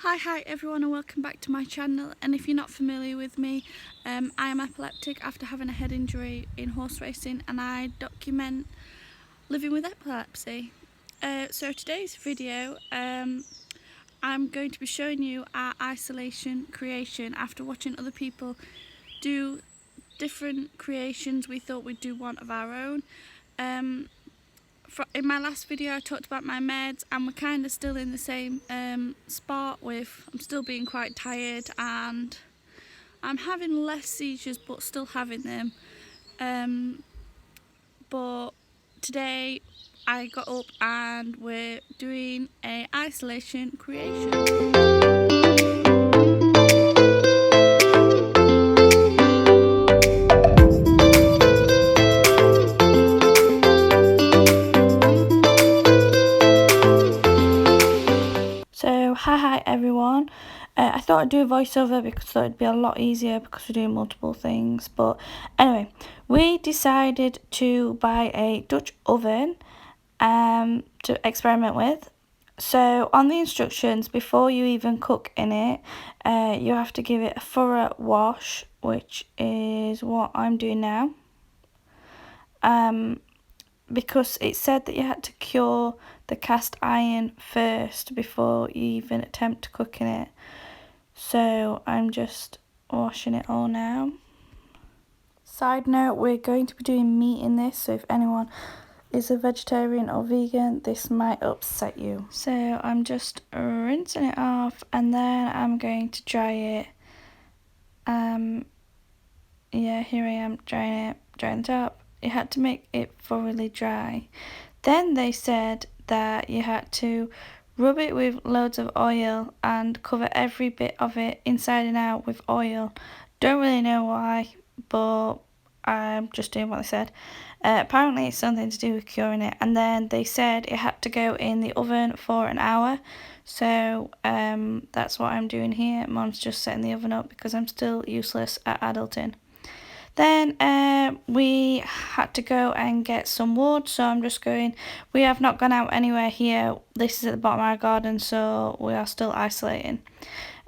Hi everyone, and welcome back to my channel. And if you're not familiar with me, I am epileptic after having a head injury in horse racing, and I document living with epilepsy. So today's video, I'm going to be showing you our isolation creation after watching other people do different creations. We thought we'd do one of our own. In my last video I talked about my meds, and we're kind of still in the same spot with I'm still being quite tired and I'm having less seizures but still having them. But today I got up and we're doing a isolation creation. So hi everyone. I thought I'd do a voiceover because I thought it'd be a lot easier because we're doing multiple things. But anyway, we decided to buy a Dutch oven to experiment with. So on the instructions, before you even cook in it, you have to give it a thorough wash, which is what I'm doing now. Because it said that you had to cure the cast iron first before you even attempt to cook in it. So I'm just washing it all now. Side note, we're going to be doing meat in this, so if anyone is a vegetarian or vegan, this might upset you. So I'm just rinsing it off, and then I'm going to dry it. Yeah, here I am drying the top. You had to make it thoroughly dry. Then they said that you had to rub it with loads of oil and cover every bit of it inside and out with oil. Don't really know why, but I'm just doing what they said. Apparently it's something to do with curing it. And then they said it had to go in the oven for an hour. So that's what I'm doing here. Mom's just setting the oven up because I'm still useless at adulting. Then we had to go and get some wood, so I'm just going, we have not gone out anywhere here. This is at the bottom of our garden, so we are still isolating.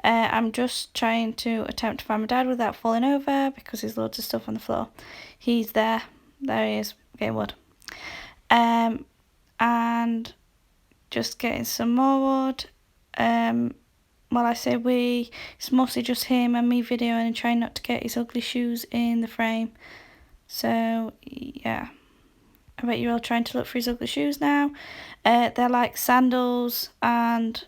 I'm just trying to attempt to find my dad without falling over because there's loads of stuff on the floor. He's there he is, getting wood. And just getting some more wood. Well, I say we, it's mostly just him and me videoing and trying not to get his ugly shoes in the frame. So, yeah. I bet you're all trying to look for his ugly shoes now. They're like sandals, and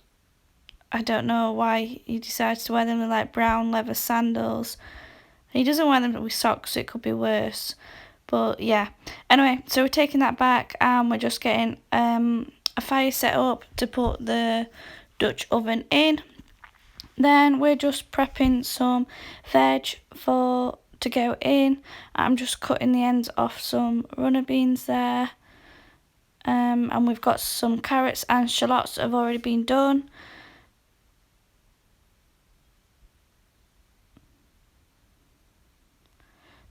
I don't know why he decides to wear them. They're like brown leather sandals. He doesn't wear them with socks, so it could be worse. But, yeah. Anyway, so we're taking that back, and we're just getting a fire set up to put the Dutch oven in. Then we're just prepping some veg to go in. I'm just cutting the ends off some runner beans there. And we've got some carrots and shallots that have already been done.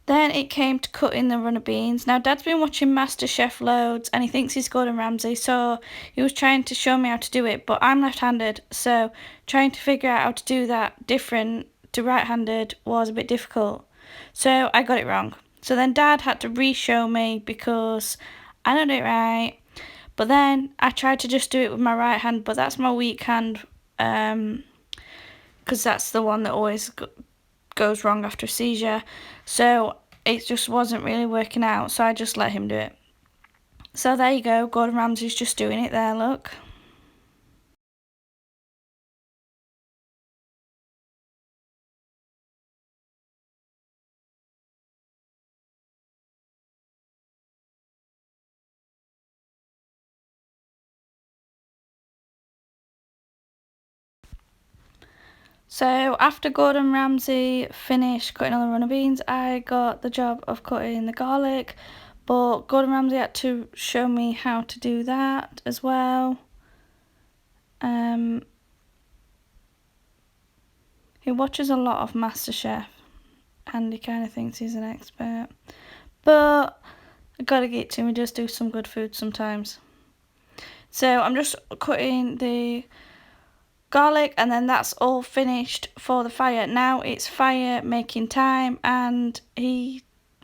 Then it came to cutting the runner beans. Now Dad's been watching MasterChef loads and he thinks he's Gordon Ramsay, so he was trying to show me how to do it, but I'm left-handed, so trying to figure out how to do that different to right-handed was a bit difficult. So I got it wrong. So then Dad had to re-show me because I don't do it right. But then I tried to just do it with my right hand, but that's my weak hand, because that's the one that always goes wrong after a seizure. So it just wasn't really working out, so I just let him do it. So there you go, Gordon Ramsay's just doing it there, look. So after Gordon Ramsay finished cutting all the runner beans, I got the job of cutting the garlic, but Gordon Ramsay had to show me how to do that as well. He watches a lot of MasterChef and he kind of thinks he's an expert, but I gotta get to him, he does do some good food sometimes. So I'm just cutting the garlic, and then that's all finished for the fire. Now it's fire making time, and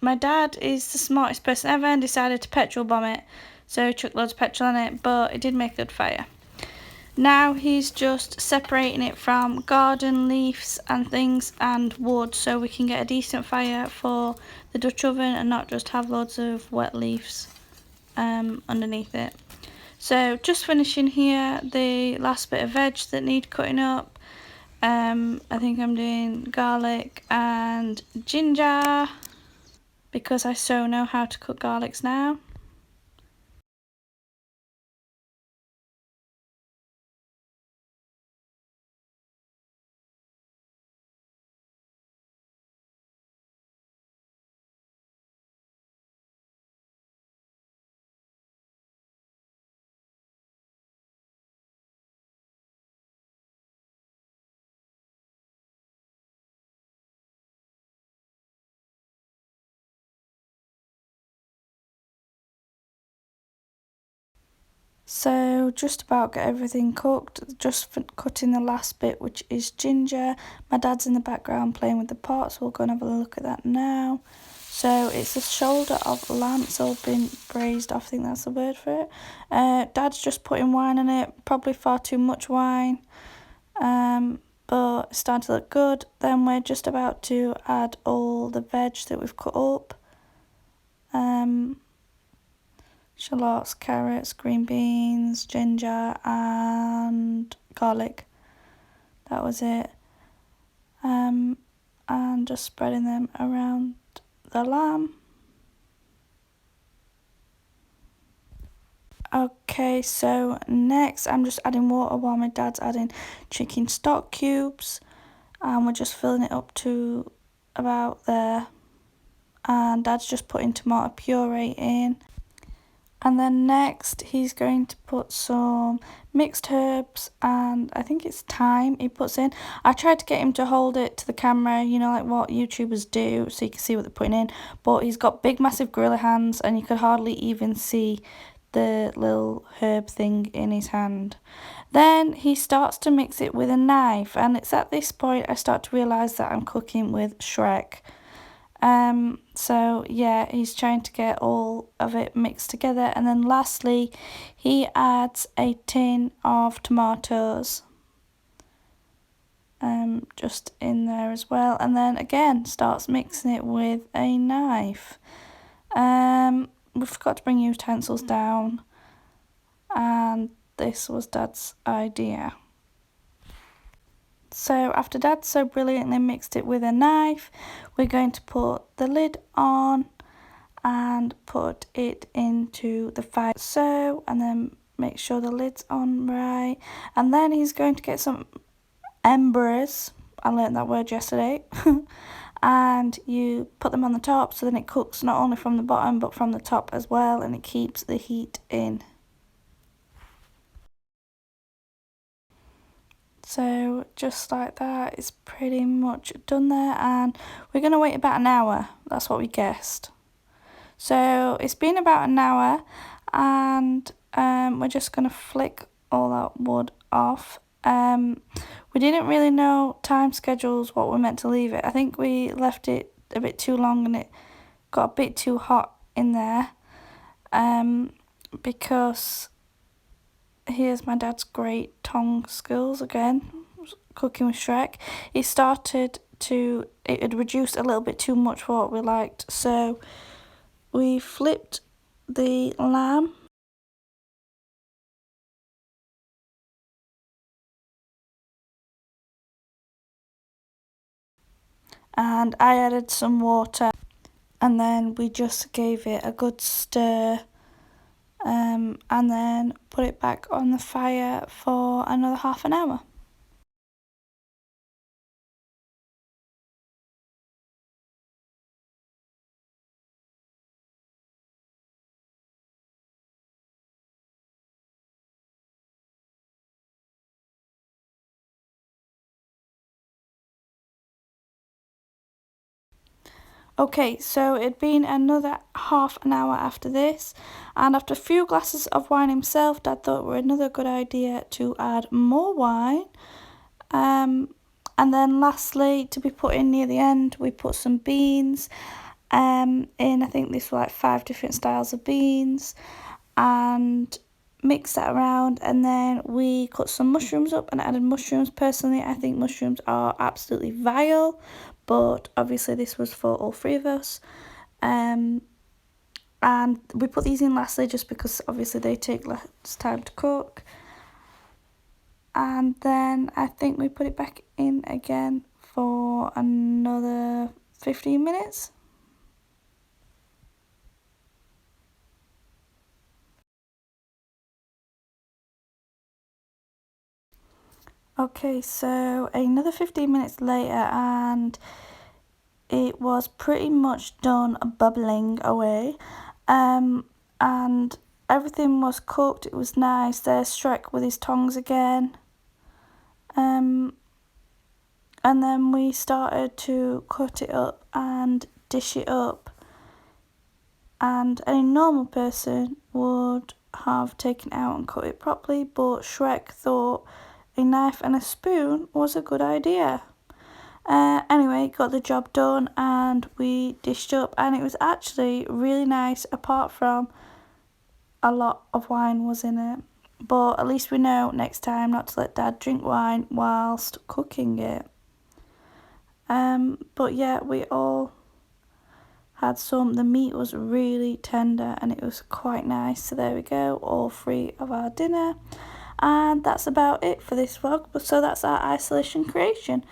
my dad is the smartest person ever and decided to petrol bomb it. So he chucked loads of petrol on it, but it did make a good fire. Now he's just separating it from garden leaves and things and wood, so we can get a decent fire for the Dutch oven and not just have loads of wet leaves underneath it. So just finishing here the last bit of veg that need cutting up. I think I'm doing garlic and ginger because I so know how to cook garlics now. So just about get everything cooked, just cutting the last bit, which is ginger. My dad's in the background playing with the pot, so we'll go and have a look at that now. So it's a shoulder of lamb, it's all been braised off, I think that's the word for it. Dad's just putting wine in it, probably far too much wine, but it's starting to look good. Then we're just about to add all the veg that we've cut up. Shallots, carrots, green beans, ginger and garlic. That was it. And just spreading them around the lamb. Okay, so next I'm just adding water while my dad's adding chicken stock cubes. And we're just filling it up to about there. And dad's just putting tomato puree in. And then next he's going to put some mixed herbs and I think it's thyme he puts in. I tried to get him to hold it to the camera, you know, like what YouTubers do, so you can see what they're putting in. But he's got big massive gorilla hands and you could hardly even see the little herb thing in his hand. Then he starts to mix it with a knife, and it's at this point I start to realise that I'm cooking with Shrek. So yeah, he's trying to get all of it mixed together, and then lastly he adds a tin of tomatoes just in there as well, and then again starts mixing it with a knife. We forgot to bring utensils down, and this was Dad's idea. So after Dad so brilliantly mixed it with a knife, we're going to put the lid on and put it into the fire. So, and then make sure the lid's on right. And then he's going to get some embers. I learned that word yesterday. And you put them on the top, so then it cooks not only from the bottom but from the top as well, and it keeps the heat in. So just like that, it's pretty much done there, and we're going to wait about an hour. That's what we guessed. So it's been about an hour, and we're just going to flick all that wood off. We didn't really know time schedules, what we're meant to leave it. I think we left it a bit too long and it got a bit too hot in there, because here's my dad's great tongue skills again, cooking with Shrek. It had reduced a little bit too much for what we liked, so we flipped the lamb and I added some water, and then we just gave it a good stir, and then put it back on the fire for another half an hour. Okay, so it'd been another half an hour after this, and after a few glasses of wine himself, Dad thought it were another good idea to add more wine. And then lastly, to be put in near the end, we put some beans in. I think this were like 5 different styles of beans, and mix that around. And then we cut some mushrooms up and added mushrooms. Personally, I think mushrooms are absolutely vile, but obviously this was for all 3 of us. And we put these in lastly just because obviously they take less time to cook. And then I think we put it back in again for another 15 minutes. Okay, so another 15 minutes later, and it was pretty much done bubbling away. And everything was cooked. It was nice. There's Shrek with his tongs again. And then we started to cut it up and dish it up. And any normal person would have taken it out and cut it properly, but Shrek thought a knife and a spoon was a good idea. Anyway, got the job done and we dished up, and it was actually really nice, apart from a lot of wine was in it. But at least we know next time not to let Dad drink wine whilst cooking it. But yeah, we all had some. The meat was really tender and it was quite nice. So there we go, all 3 of our dinner. And that's about it for this vlog. So that's our isolation creation.